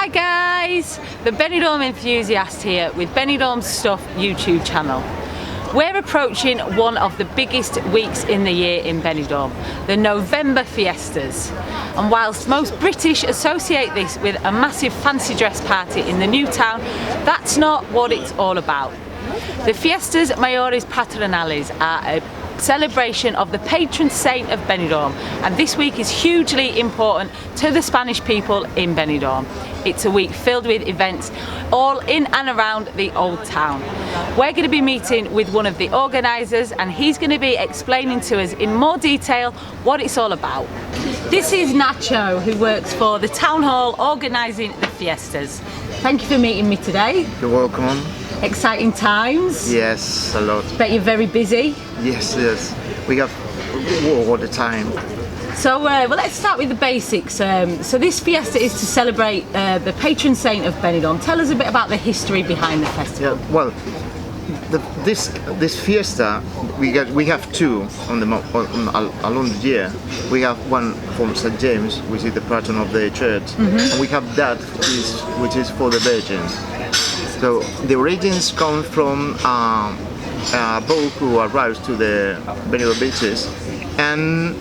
Hi guys, the Benidorm Enthusiast here with Benidorm Stuff YouTube channel. We're approaching one of the biggest weeks in the year in Benidorm, the November Fiestas. And whilst most British associate this with a massive fancy dress party in the new town, that's not what it's all about. The Fiestas Mayores Patronales are a celebration of the patron saint of Benidorm, and this week is hugely important to the Spanish people in Benidorm. It's a week filled with events all in and around the old town. We're going to be meeting with one of the organisers, and he's going to be explaining to us in more detail what it's all about. This is Nacho, who works for the town hall organising the fiestas. Thank you for meeting me today. You're welcome. Exciting times. Yes, a lot. Bet you're very busy. Yes. We have war all the time. So well, let's start with the basics. So this fiesta is to celebrate the patron saint of Benidorm. Tell us a bit about the history behind the festival. Yeah, well, this fiesta we have two along the year. We have one from St. James, which is the patron of the church, and we have that which is for the Virgin. So the origins come from a boat who arrives to the Benidorm beaches, and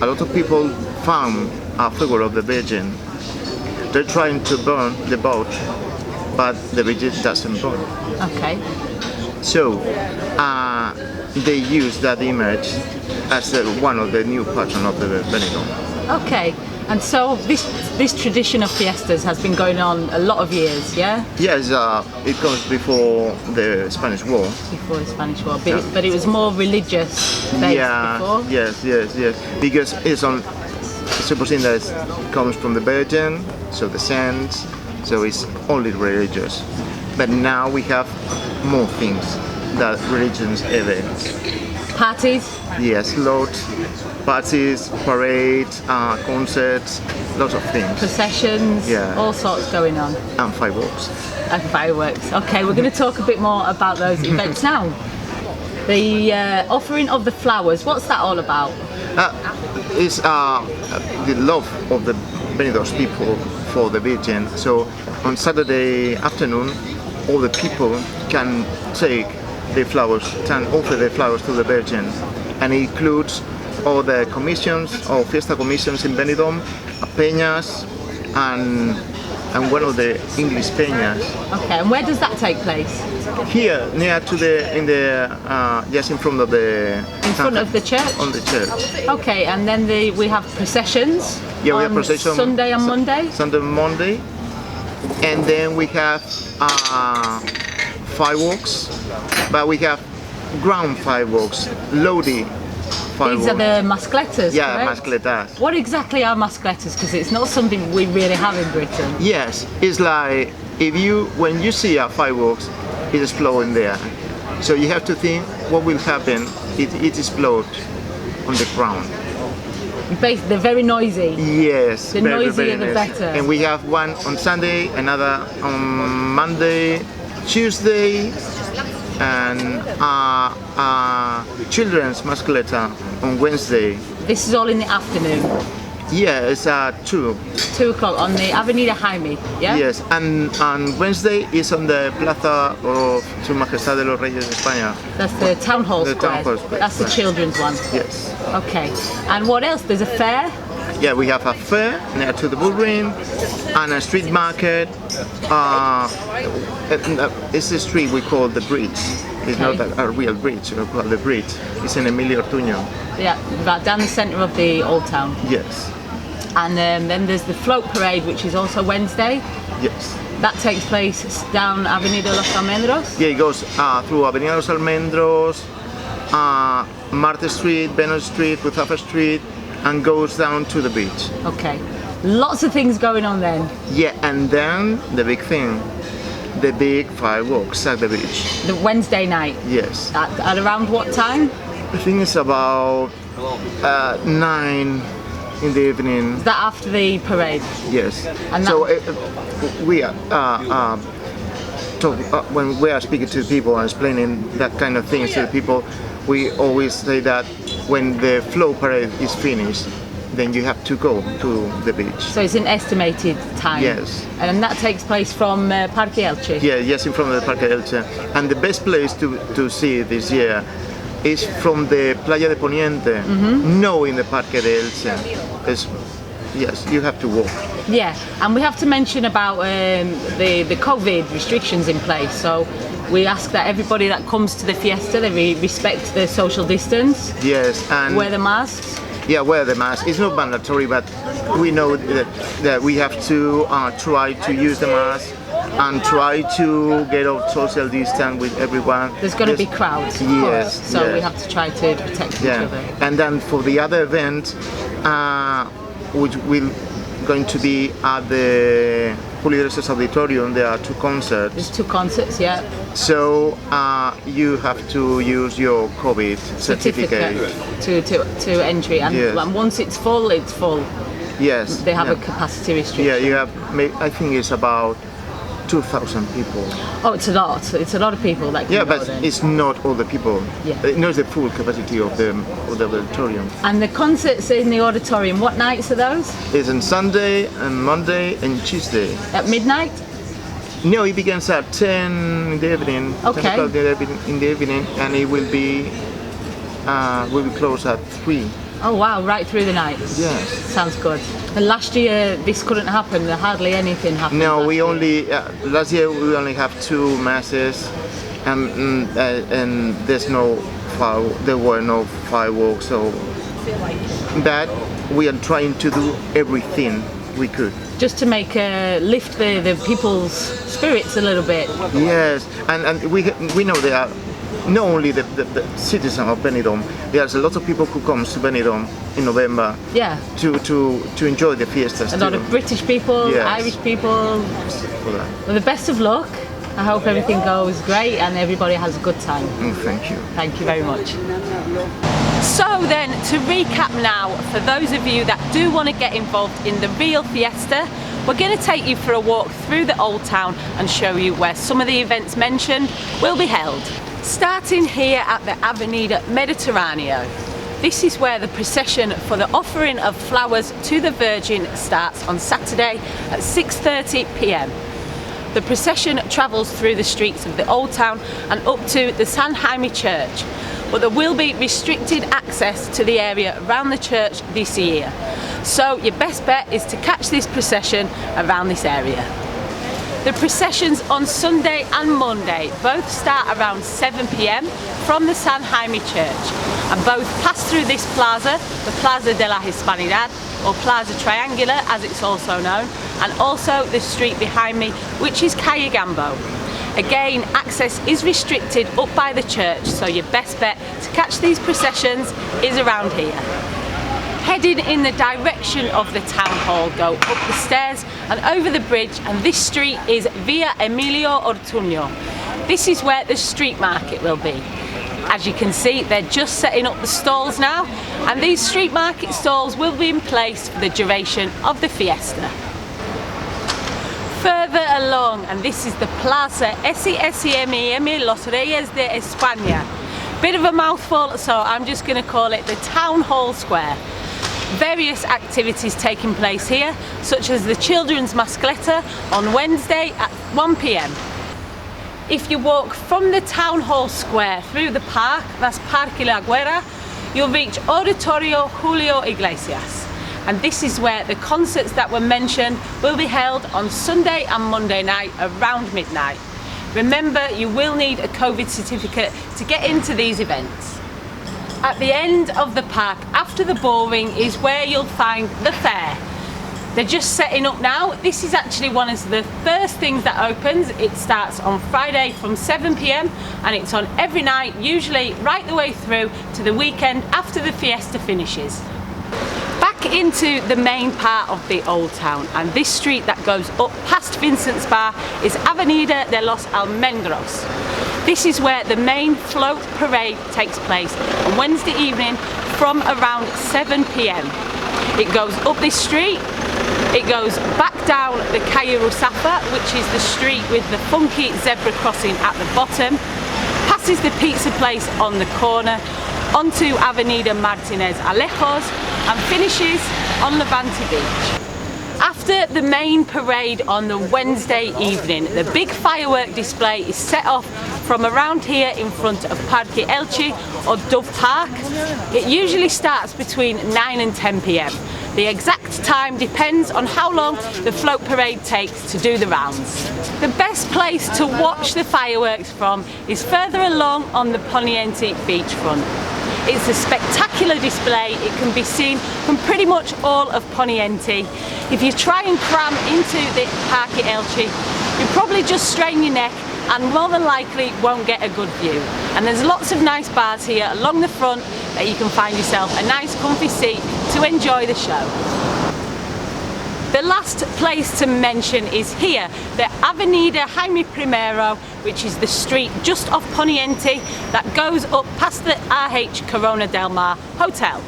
a lot of people found a figure of the Virgin. They're trying to burn the boat, but the Virgin doesn't burn. Okay. So they use that image as one of the new patrons of the Benidorm. Okay. And so this tradition of fiestas has been going on a lot of years, yeah? Yes, it comes before the Spanish War. Before the Spanish War, but it was more religious based before? Yes. Because it's on, supposing that it comes from the Virgin, so the saints, so it's only religious. But now we have more things that religions ever. Parties? Yes, lots. Parties, parades, concerts, lots of things. Processions, all sorts going on. And fireworks. And fireworks. Okay, we're going to talk a bit more about those events now. The offering of the flowers, what's that all about? It's the love of the Benidorm people for the Virgin. So on Saturday afternoon, all the people can take the flowers, can offer the flowers to the Virgin, and it includes all the commissions, or fiesta commissions in Benidorm, peñas, and one of the English peñas. Okay, and where does that take place? Here, near to just in front of the. In front of the church. On the church. Okay, and then we have processions. Yeah, we have processions. Sunday and Monday. Sunday and Monday, and then we have fireworks, but we have ground fireworks, loaded. These are the mascletas, yeah, correct? mascletas. What exactly are mascletas? Because it's not something we really have in Britain. Yes, it's like when you see a fireworks, it explodes in there. So you have to think what will happen if it explodes on the ground. They're very noisy. Yes, the noisier the better. And we have one on Sunday, another on Monday, Tuesday, and children's mascleta on Wednesday. This is all in the afternoon? Yeah, it's 2. 2 o'clock on the Avenida Jaime, yeah? Yes, and on Wednesday is on the Plaza of Su Majestad de los Reyes de España. That's the town hall square. That's the children's one? Yes. Okay, and what else? There's a fair? Yeah, we have a fair near to the bull ring, and a street market. It's a street we call the bridge. It's not a real bridge, we call it the bridge. It's in Emilio Ortuño. Yeah, right down the centre of the old town. Yes. And then there's the float parade, which is also Wednesday. Yes. That takes place down Avenida Los Almendros? Yeah, it goes through Avenida Los Almendros, Marte Street, Bennett Street, Ruzafa Street, and goes down to the beach. Okay. Lots of things going on then. Yeah, and then the big thing, the big fireworks at the beach. The Wednesday night? Yes. At around what time? I think it's about 9 in the evening. Is that after the parade? Yes. And so we are when we are speaking to people and explaining that kind of things to the people, we always say that when the float parade is finished, then you have to go to the beach. So it's an estimated time. Yes. And that takes place from Parque Elche. Yeah, yes, in front of the Parque Elche. And the best place to see this year is from the Playa de Poniente, no in the Parque de Elche. Yes, you have to walk. Yeah, and we have to mention about the COVID restrictions in place. So we ask that everybody that comes to the fiesta, they respect the social distance. Yes, and wear the masks. Yeah, wear the mask. It's not mandatory, but we know that we have to try to use the mask and try to get out social distance with everyone. There's going to be crowds, of course, so we have to try to protect each other. And then for the other event, which will going to be at the Police Auditorium, there are 2 concerts. There's 2 concerts, yeah. So you have to use your COVID certificate to entry, and once it's full, it's full. Yes. They have a capacity restriction. Yeah, you have. I think it's about 2,000 people. Oh, it's a lot. It's a lot of people that can go but then. It's not all the people. Yeah. It knows the full capacity of the auditorium. And the concerts in the auditorium, what nights are those? It's on Sunday and Monday and Tuesday. At midnight? No, it begins at 10 in the evening. Okay. 10 o'clock in the evening, and it will be closed at 3. Oh wow, right through the night. Yes. Sounds good. And last year this couldn't happen, hardly anything happened. No, last year we only have 2 masses, and there were no fireworks, so that we are trying to do everything we could. Just to lift the people's spirits a little bit. Yes, and we know there are not only the citizens of Benidorm, there's a lot of people who comes to Benidorm in November. Yeah. To enjoy the fiestas. A lot of British people, Irish people. Well, the best of luck. I hope everything goes great and everybody has a good time. Thank you. Thank you very much. So then, to recap now, for those of you that do want to get involved in the real fiesta, we're going to take you for a walk through the old town and show you where some of the events mentioned will be held. Starting here at the Avenida Mediterraneo. This is where the procession for the offering of flowers to the Virgin starts on Saturday at 6:30 p.m. The procession travels through the streets of the Old Town and up to the San Jaime Church, but there will be restricted access to the area around the church this year. So your best bet is to catch this procession around this area. The processions on Sunday and Monday both start around 7 p.m. from the San Jaime Church and both pass through this plaza, the Plaza de la Hispanidad, or Plaza Triangular as it's also known, and also the street behind me, which is Calle Gambo. Again, access is restricted up by the church, so your best bet to catch these processions is around here. Heading in the direction of the town hall, go up the stairs and over the bridge, and this street is Via Emilio Ortuño. This is where the street market will be. As you can see, they're just setting up the stalls now, and these street market stalls will be in place for the duration of the fiesta. Further along, and this is the Plaza SISMIM Los Reyes de España. Bit of a mouthful, so I'm just going to call it the Town Hall Square. Various activities taking place here, such as the Children's Mascleta on Wednesday at 1 p.m. If you walk from the Town Hall Square through the park, that's Parque La Guerra, you'll reach Auditorio Julio Iglesias. And this is where the concerts that were mentioned will be held on Sunday and Monday night around midnight. Remember, you will need a COVID certificate to get into these events. At the end of the park, after the ballring, is where you'll find the fair. They're just setting up now. This is actually one of the first things that opens. It starts on Friday from 7 p.m. and it's on every night, usually right the way through to the weekend after the fiesta finishes. Back into the main part of the Old Town, and this street that goes up past Vincent's Bar is Avenida de los Almendros. This is where the main float parade takes place on Wednesday evening from around 7 p.m. It goes up this street, it goes back down the Calle Rusafa, which is the street with the funky zebra crossing at the bottom, passes the pizza place on the corner, onto Avenida Martinez Alejos, and finishes on Levante Beach. After the main parade on the Wednesday evening, the big firework display is set off from around here in front of Parque Elche or Dove Park. It usually starts between 9 and 10 p.m. The exact time depends on how long the float parade takes to do the rounds. The best place to watch the fireworks from is further along on the Poniente beachfront. It's a spectacular display. It can be seen from pretty much all of Poniente. If you try and cram into the Parque Elche, you'll probably just strain your neck and more than likely won't get a good view. And there's lots of nice bars here along the front that you can find yourself a nice comfy seat to enjoy the show. The last place to mention is here, the Avenida Jaime I, which is the street just off Poniente that goes up past the RH Corona del Mar Hotel.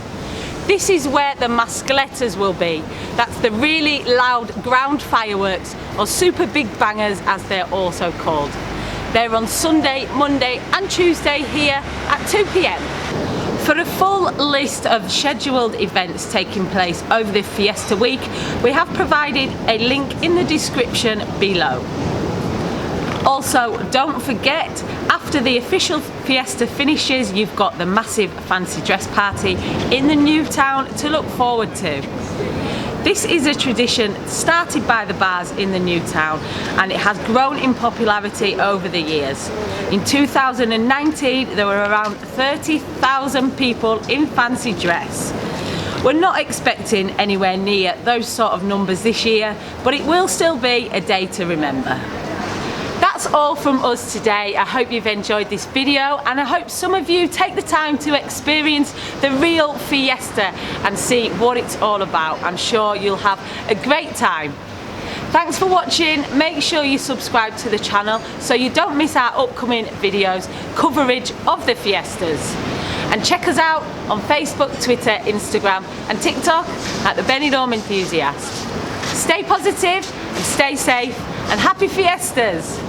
This is where the mascletas will be. That's the really loud ground fireworks, or super big bangers as they're also called. They're on Sunday, Monday and Tuesday here at 2 p.m. For a full list of scheduled events taking place over the Fiesta week, we have provided a link in the description below. Also, don't forget, after the official Fiesta finishes, you've got the massive fancy dress party in the new town to look forward to. This is a tradition started by the bars in the new town, and it has grown in popularity over the years. In 2019, there were around 30,000 people in fancy dress. We're not expecting anywhere near those sort of numbers this year, but it will still be a day to remember. That's all from us today. I hope you've enjoyed this video, and I hope some of you take the time to experience the real Fiesta and see what it's all about. I'm sure you'll have a great time. Thanks for watching. Make sure you subscribe to the channel so you don't miss our upcoming videos coverage of the Fiestas. And check us out on Facebook, Twitter, Instagram and TikTok at the Benidorm Enthusiast. Stay positive and stay safe, and happy Fiestas!